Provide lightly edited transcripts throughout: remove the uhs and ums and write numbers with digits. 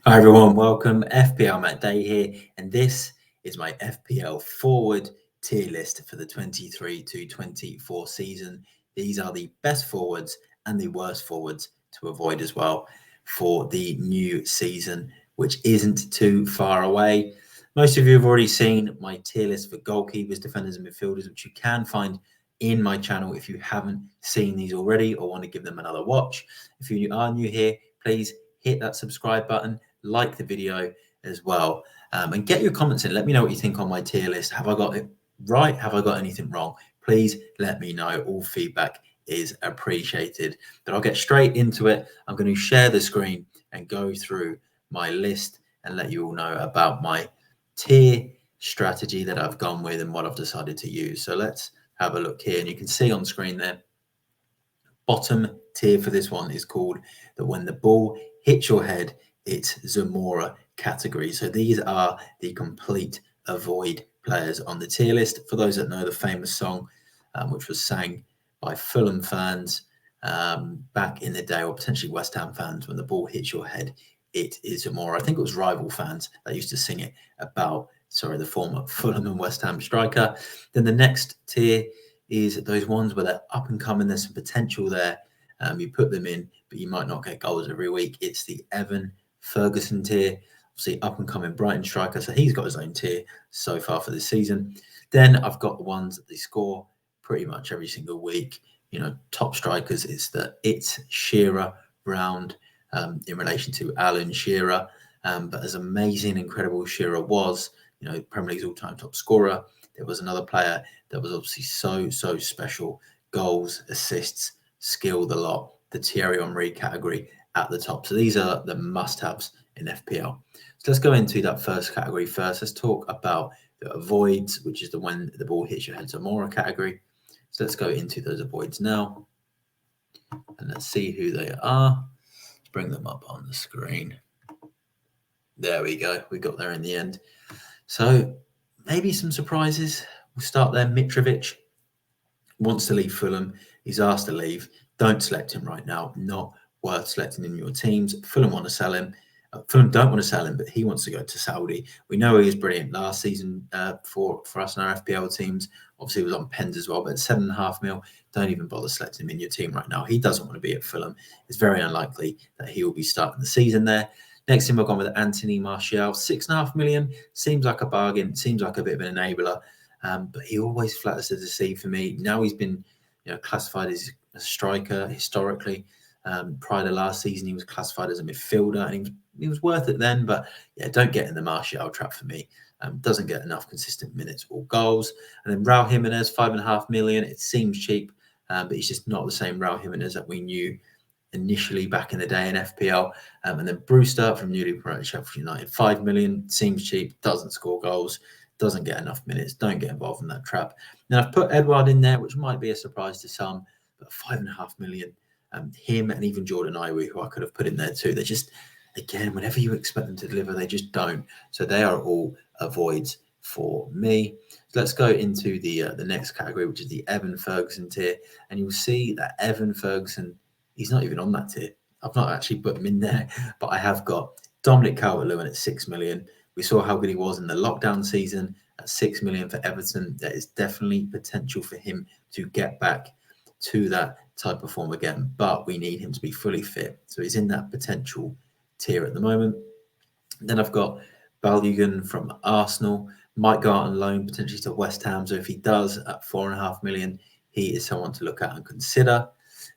Hi everyone, welcome. FPLMattDay here, and this is my FPL forward tier list for the 23 to 24 season. These are the best forwards and the worst forwards to avoid as well for the new season, which isn't too far away. Most of you have already seen my tier list for goalkeepers, defenders, and midfielders, which you can find in my channel if you haven't seen these already or want to give them another watch. If you are new here, please hit that subscribe button, like the video as well, and get your comments in. Let me know what you think on my tier list. Have I got it right? Have I got anything wrong? Please let me know. All feedback is appreciated. But I'll get straight into it. I'm going to share the screen and go through my list and let you all know about my tier strategy that I've gone with and what I've decided to use. So let's have a look here, and you can see on screen there, bottom tier for this one is called the when the ball hits your head, it's Zamora category. So these are the complete avoid players on the tier list. For those that know the famous song, which was sang by Fulham fans back in the day, or potentially West Ham fans, when the ball hits your head, it is Zamora. I think it was rival fans that used to sing it about, the former Fulham and West Ham striker. Then the next tier is those ones where they're up and coming. There's some potential there. You put them in, but you might not get goals every week. It's the Evan Ferguson tier, obviously up and coming Brighton striker. So he's got his own tier so far for this season. Then I've got the ones that they score pretty much every single week. Top strikers. It's Shearer round in relation to Alan Shearer. But as amazing, incredible Shearer was, Premier League's all-time top scorer, there was another player that was obviously so special. Goals, assists, skill, the lot. The Thierry Henry category at the top. So these are the must-haves in FPL. So let's go into that first category first. Let's talk about the avoids, which is the when the ball hits your head, Zamora category. So let's go into those avoids now, and let's see who they are. Let's bring them up on the screen. There we go. We got there in the end. So maybe some surprises. We'll start there. Mitrovic wants to leave Fulham. He's asked to leave. Don't select him right now. Not worth selecting in your teams. Fulham want to sell him. Fulham don't want to sell him, but he wants to go to Saudi. We know he was brilliant last season for us in our FPL teams. Obviously, he was on pens as well, but 7.5 mil. Don't even bother selecting him in your team right now. He doesn't want to be at Fulham. It's very unlikely that he will be starting the season there. Next team, I've gone with Anthony Martial. 6.5 million. Seems like a bargain. Seems like a bit of an enabler. But he always flatters to deceive for me. Now he's been classified as a striker historically. Prior to last season, he was classified as a midfielder, and he was worth it then. But yeah, don't get in the Martial trap for me. Doesn't get enough consistent minutes or goals. And then Raul Jimenez, 5.5 million. It seems cheap, but he's just not the same Raul Jimenez that we knew initially back in the day in FPL. And then Brewster from newly promoted Sheffield United, 5 million. Seems cheap, doesn't score goals, doesn't get enough minutes. Don't get involved in that trap. Now I've put Edouard in there, which might be a surprise to some, but 5.5 million. Him and even Jordan Ayew, who I could have put in there too. They just, again, whenever you expect them to deliver, they just don't. So they are all avoids for me. So let's go into the next category, which is the Evan Ferguson tier. And you'll see that Evan Ferguson, he's not even on that tier. I've not actually put him in there, but I have got Dominic Calvert-Lewin at 6 million. We saw how good he was in the lockdown season at 6 million for Everton. There is definitely potential for him to get back to that type of form again, but we need him to be fully fit. So he's in that potential tier at the moment. And then I've got Balogun from Arsenal, might go out on loan potentially to West Ham. So if he does at 4.5 million, he is someone to look at and consider.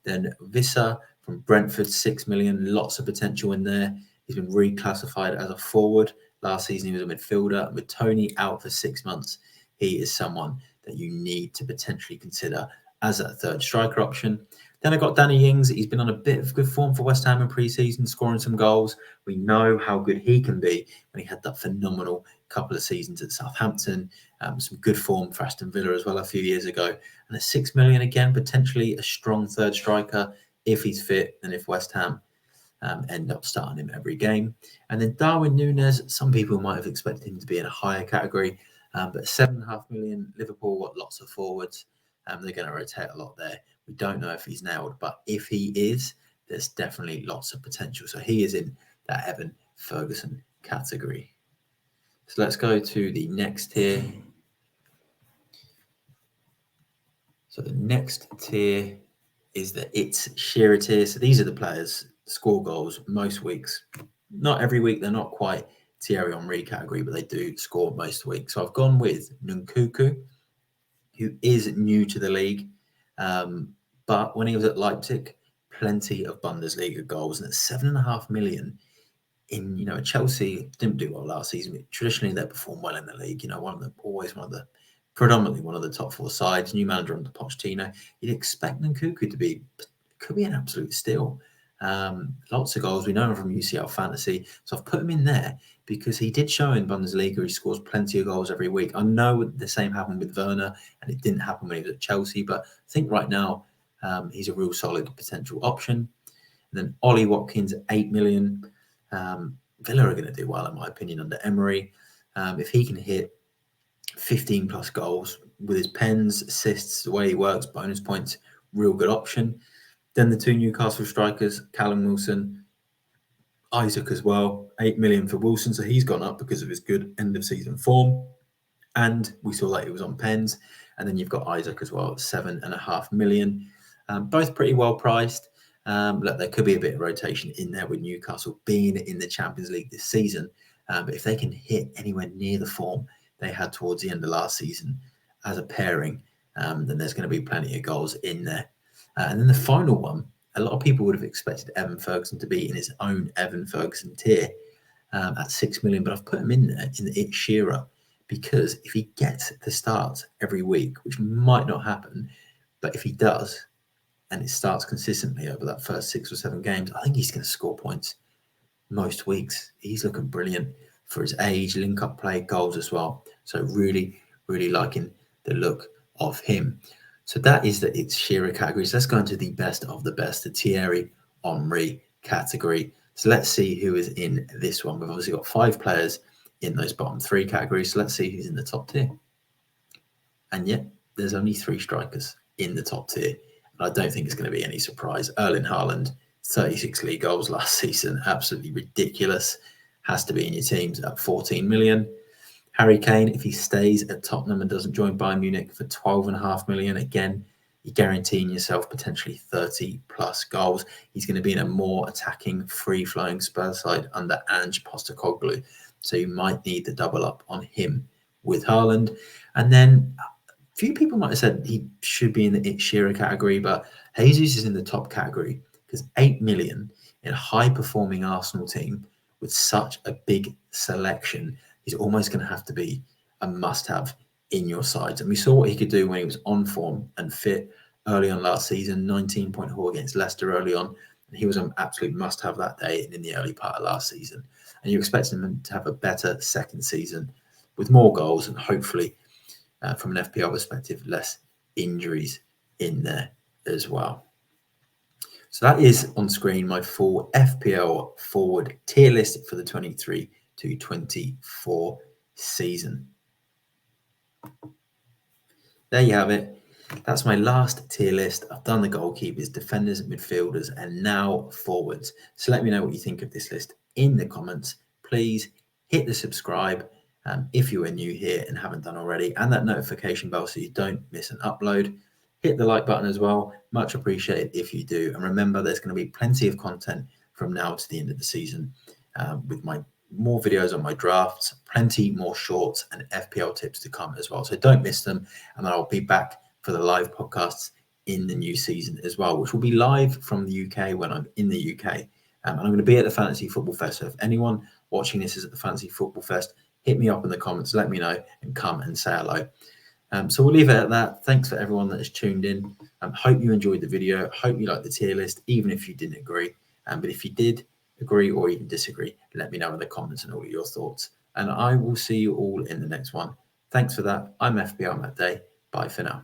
Then Vissa from Brentford, 6 million, lots of potential in there. He's been reclassified as a forward. Last season, he was a midfielder. With Tony out for 6 months, he is someone that you need to potentially consider as a third striker option. Then I got Danny Ings. He's been on a bit of good form for West Ham in pre-season, scoring some goals. We know how good he can be when he had that phenomenal couple of seasons at Southampton. Some good form for Aston Villa as well a few years ago. And at 6 million again, potentially a strong third striker if he's fit and if West Ham end up starting him every game. And then Darwin Núñez, some people might have expected him to be in a higher category, but 7.5 million. Liverpool got lots of forwards. They're going to rotate a lot there. We don't know if he's nailed, but if he is, there's definitely lots of potential. So he is in that Evan Ferguson category. So let's go to the next tier. So the next tier is the It's Shearer tier. So these are the players score goals most weeks. Not every week, they're not quite Thierry Henry category, but they do score most weeks. So I've gone with Nkunku, who is new to the league. But when he was at Leipzig, plenty of Bundesliga goals, and it's 7.5 million in, Chelsea didn't do well last season. But traditionally, they perform well in the league. Predominantly one of the top four sides. New manager under Pochettino. You'd expect Nkunku could be an absolute steal. Lots of goals. We know him from UCL Fantasy, so I've put him in there because he did show in Bundesliga he scores plenty of goals every week. I know the same happened with Werner, and it didn't happen when he was at Chelsea, but I think right now he's a real solid potential option. And then Ollie Watkins, 8 million. Villa are going to do well, in my opinion, under Emery. If he can hit 15 plus goals with his pens, assists, the way he works, bonus points, real good option. Then the two Newcastle strikers, Callum Wilson, Isaac as well, 8 million for Wilson. So he's gone up because of his good end of season form. And we saw that he was on pens. And then you've got Isaac as well, 7.5 million. Both pretty well priced. Look, there could be a bit of rotation in there with Newcastle being in the Champions League this season. But if they can hit anywhere near the form they had towards the end of last season as a pairing, then there's going to be plenty of goals in there. And then the final one, a lot of people would have expected Evan Ferguson to be in his own Evan Ferguson tier at 6 million, but I've put him in there in the It's Shearer because if he gets the starts every week, which might not happen, but if he does, and it starts consistently over that first 6 or 7 games, I think he's going to score points most weeks. He's looking brilliant for his age, link-up play, goals as well. So really, really liking the look of him. So that is the It's Shearer categories. Let's go into the best of the best, the Thierry Henry category. So let's see who is in this one. We've obviously got 5 players in those bottom 3 categories. So let's see who's in the top tier. And yet, there's only 3 strikers in the top tier. And I don't think it's going to be any surprise. Erling Haaland, 36 league goals last season. Absolutely ridiculous. Has to be in your teams at 14 million. Harry Kane, if he stays at Tottenham and doesn't join Bayern Munich for 12.5 million, again, you're guaranteeing yourself potentially 30 plus goals. He's going to be in a more attacking, free-flowing Spurs side under Ange Postecoglou. So you might need to double up on him with Haaland. And then a few people might have said he should be in the It's Shearer category, but Jesus is in the top category because 8 million in a high-performing Arsenal team with such a big selection, he's almost going to have to be a must-have in your sides. And we saw what he could do when he was on form and fit early on last season, 19-point haul against Leicester early on. And he was an absolute must-have that day and in the early part of last season. And you expect him to have a better second season with more goals and hopefully, from an FPL perspective, less injuries in there as well. So that is on screen my full FPL forward tier list for the 23 to 24 season. There you have it. That's my last tier list. I've done the goalkeepers, defenders, midfielders, and now forwards. So let me know what you think of this list in the comments. Please hit the subscribe if you are new here and haven't done already, and that notification bell so you don't miss an upload. Hit the like button as well. Much appreciated if you do. And remember, there's going to be plenty of content from now to the end of the season with my more videos on my drafts, plenty more shorts and FPL tips to come as well. So don't miss them. And I'll be back for the live podcasts in the new season as well, which will be live from the UK when I'm in the UK. And I'm going to be at the Fantasy Football Fest. So if anyone watching this is at the Fantasy Football Fest, hit me up in the comments, let me know, and come and say hello. So we'll leave it at that. Thanks for everyone that has tuned in. Hope you enjoyed the video. Hope you liked the tier list, even if you didn't agree. But if you did agree or even disagree, let me know in the comments and all your thoughts. And I will see you all in the next one. Thanks for that. I'm FPLMattDay. Bye for now.